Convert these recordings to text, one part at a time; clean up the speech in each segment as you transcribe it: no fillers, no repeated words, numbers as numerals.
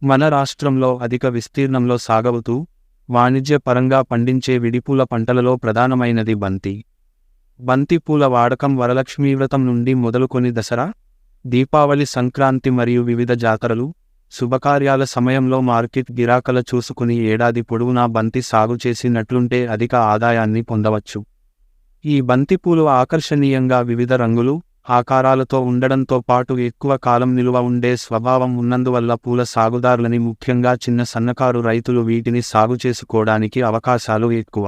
మన రాష్ట్రంలో అధిక విస్తీర్ణంలో సాగవుతూ వాణిజ్య పరంగా పండించే విడిపూల పంటలలో ప్రధానమైనది బంతి. బంతి పూల వాడకం వరలక్ష్మీ వ్రతం నుండి మొదలుకొని దసరా, దీపావళి, సంక్రాంతి మరియు వివిధ జాతరలు, శుభకార్యాల సమయంలో మార్కెట్ గిరాకల చూసుకుని ఏడాది పొడవునా బంతి సాగు చేసినట్లుంటే అధిక ఆదాయాన్ని పొందవచ్చు. ఈ బంతిపూలు ఆకర్షణీయంగా వివిధ రంగులు, ఆకారాలతో ఉండడంతో పాటు ఎక్కువ కాలం నిలువ ఉండే స్వభావం ఉన్నందువల్ల పూల సాగుదారులని, ముఖ్యంగా చిన్న సన్నకారు రైతులు వీటిని సాగు చేసుకోవడానికి అవకాశాలు ఎక్కువ.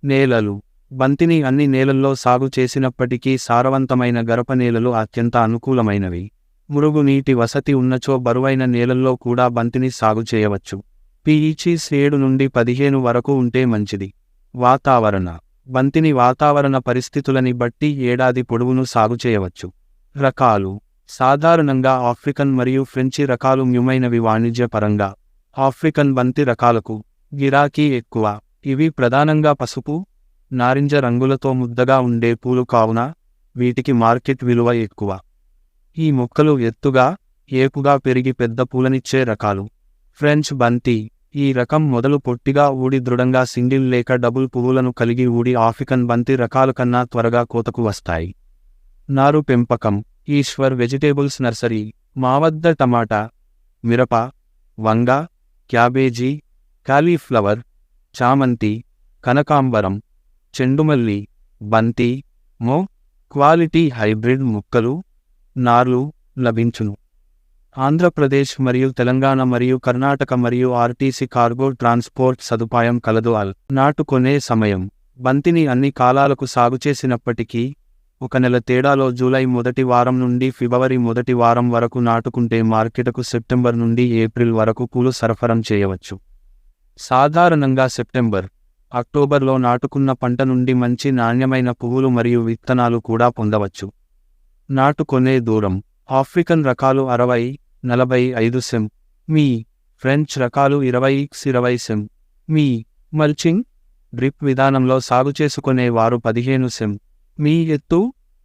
నేలలు. బంతిని అన్ని నేలల్లో సాగు చేసినప్పటికీ సారవంతమైన గరపనేలలు అత్యంత అనుకూలమైనవి. మురుగునీటి వసతి ఉన్నచో బరువైన నేలల్లో కూడా బంతిని సాగు చేయవచ్చు. pH 7 నుండి 15 వరకు ఉంటే మంచిది. వాతావరణ. బంతిని వాతావరణ పరిస్థితులని బట్టి ఏడాది పొడవును సాగు చేయవచ్చు. రకాలు. సాధారణంగా ఆఫ్రికన్ మరియు ఫ్రెంచి రకాలు మ్యూమైనవి. వాణిజ్య పరంగా ఆఫ్రికన్ బంతి రకాలకు గిరాకీ ఎక్కువ. ఇవి ప్రధానంగా పసుపు, నారింజ రంగులతో ముద్దగా ఉండే పూలు కావున వీటికి మార్కెట్ విలువ ఎక్కువ. ఈ మొక్కలు ఎత్తుగా, ఏపుగా పెరిగి పెద్ద పూలనిచ్చే రకాలు. ఫ్రెంచ్ బంతి. ఈ రకం మొదలు పొట్టిగా ఊడి దృఢంగా సింగిల్ లేక డబుల్ పువ్వులను కలిగి ఊడి ఆఫ్రికన్ బంతి రకాల కన్నా త్వరగా కోతకు వస్తాయి. నారు పెంపకం. Eshwar vegetables nursery. మా వద్ద టమాటా, మిరప, వంగ, క్యాబేజీ, కాలీఫ్లవర్, చామంతి, కనకాంబరం, చెండుమల్లి, బంతి, క్వాలిటీ హైబ్రిడ్ మొక్కలు, నార్లు లభించును. ఆంధ్రప్రదేశ్ మరియు తెలంగాణ మరియు కర్ణాటక మరియు ఆర్టీసీ కార్గో ట్రాన్స్పోర్ట్ సదుపాయం కలదు. నాటుకొనే సమయం. బంతిని అన్ని కాలాలకు సాగు చేసినప్పటికీ 1 నెల తేడాలో జూలై మొదటి వారం నుండి ఫిబ్రవరి మొదటి వారం వరకు నాటుకుంటే మార్కెట్కు సెప్టెంబర్ నుండి ఏప్రిల్ వరకు పూలు సరఫరా చేయవచ్చు. సాధారణంగా సెప్టెంబర్, అక్టోబర్లో నాటుకున్న పంట నుండి మంచి నాణ్యమైన పువ్వులు మరియు విత్తనాలు కూడా పొందవచ్చు. నాటుకొనే దూరం. ఆఫ్రికన్ రకాలు 60-45 సెం. మీ. ఫ్రెంచ్ రకాలు 20-20 సెం. మీ. మల్చింగ్, డ్రిప్ విధానంలో సాగు చేసుకునే వారు 15 సెం. మీ. ఎత్తు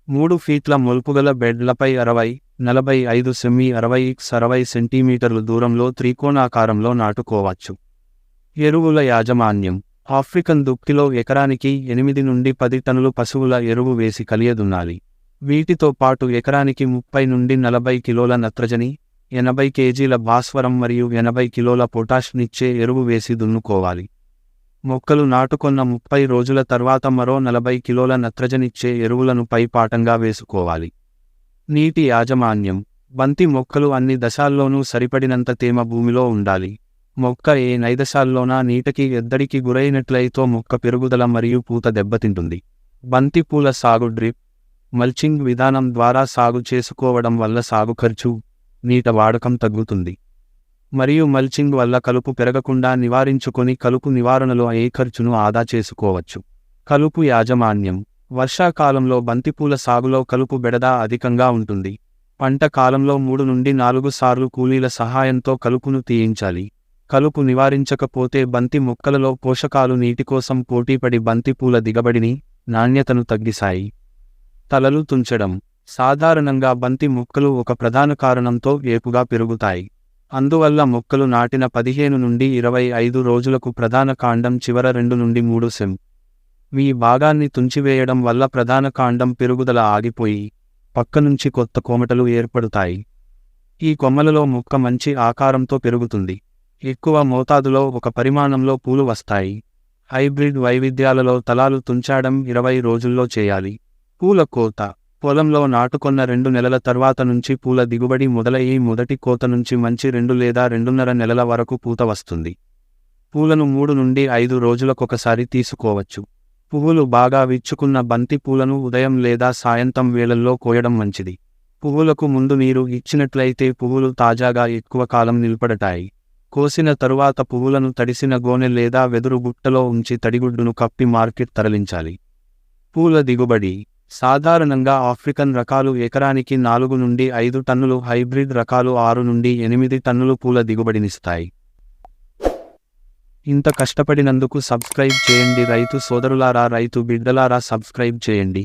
3 ఫీట్ల మొల్పుగల బెడ్లపై 60-45 సెం. 60-60 సెంటీమీటర్లు దూరంలో త్రికోణాకారంలో నాటుకోవచ్చు. ఎరువుల యాజమాన్యం. ఆఫ్రికన్ దుక్కిలో ఎకరానికి 8 నుండి 10 టన్నులు పశువుల ఎరువు వేసి కలియదున్నాలి. వీటితో పాటు ఎకరానికి 30 నుండి 40 కిలోల నత్రజని, 80 కేజీల భాస్వరం మరియు 80 కిలోల పొటాష్నిచ్చే ఎరువు వేసి దున్నుకోవాలి. మొక్కలు నాటుకొన్న 30 రోజుల తర్వాత మరో 40 కిలోల నత్రజనిచ్చే ఎరువులను పైపాటంగా వేసుకోవాలి. నీటి యాజమాన్యం. బంతి మొక్కలు అన్ని దశల్లోనూ సరిపడినంత తేమ భూమిలో ఉండాలి. మొక్క ఏ నైదశాల్లోనా నీటికి ఎద్దడికి గురైనట్లయితే మొక్క పెరుగుదల మరియు పూత దెబ్బతింటుంది. బంతి పూల సాగు డ్రిప్, మల్చింగ్ విధానం ద్వారా సాగు చేసుకోవడం వల్ల సాగు ఖర్చు, నీట వాడకం తగ్గుతుంది. మరియు మల్చింగ్ వల్ల కలుపు పెరగకుండా నివారించుకొని కలుపు నివారణలో ఏ ఖర్చును ఆదా చేసుకోవచ్చు. కలుపు యాజమాన్యం. వర్షాకాలంలో బంతిపూల సాగులో కలుపు బెడద అధికంగా ఉంటుంది. పంట కాలంలో 3 నుండి 4 సార్లు కూలీల సహాయంతో కలుపును తీయించాలి. కలుపు నివారించకపోతే బంతి మొక్కలలో పోషకాలు నీటి కోసం పోటీపడి బంతిపూల దిగుబడిని, నాణ్యతను తగ్గిస్తాయి. తలలు తుంచడం. సాధారణంగా బంతి మొక్కలు ఒక ప్రధాన కారణంతో ఏపుగా పెరుగుతాయి. అందువల్ల మొక్కలు నాటిన 15 నుండి 25 రోజులకు ప్రధాన కాండం చివర 2 నుండి 3 సెం. మీ భాగాన్ని తుంచివేయడం వల్ల ప్రధాన కాండం పెరుగుదల ఆగిపోయి పక్కనుంచి కొత్త కొమ్మటలు ఏర్పడుతాయి. ఈ కొమ్మలలో మొక్క మంచి ఆకారంతో పెరుగుతుంది. ఎక్కువ మోతాదులో ఒక పరిమాణంలో పూలు వస్తాయి. హైబ్రిడ్ వైవిధ్యాలలో తలాలు తుంచడం 20 రోజుల్లో చేయాలి. పూల కోత. పొలంలో నాటుకొన్న 2 నెలల తర్వాత నుంచి పూల దిగుబడి మొదలయ్యి మొదటి కోత నుంచి మంచి 2 లేదా 2.5 నెలల వరకు పూత వస్తుంది. పూలను 3 నుండి 5 రోజులకొకసారి తీసుకోవచ్చు. పువ్వులు బాగా విచ్చుకున్న బంతి పూలను ఉదయం లేదా సాయంత్రం వేళల్లో కోయడం మంచిది. పువ్వులకు ముందు నీరు ఇచ్చినట్లయితే పువ్వులు తాజాగా ఎక్కువ కాలం నిలబడతాయి. కోసిన తరువాత పువ్వులను తడిసిన గోనె లేదా వెదురు బుట్టలో ఉంచి తడిగుడ్డును కప్పి మార్కెట్ తరలించాలి. పూల దిగుబడి. సాధారణంగా ఆఫ్రికన్ రకాలు ఎకరానికి 4 నుండి 5 టన్నులు, హైబ్రిడ్ రకాలు 6 నుండి 8 టన్నులు పూల దిగుబడినిస్తాయి. ఇంత కష్టపడినందుకు సబ్స్క్రైబ్ చేయండి రైతు సోదరులారా, రైతు బిడ్డలారా, సబ్స్క్రైబ్ చేయండి.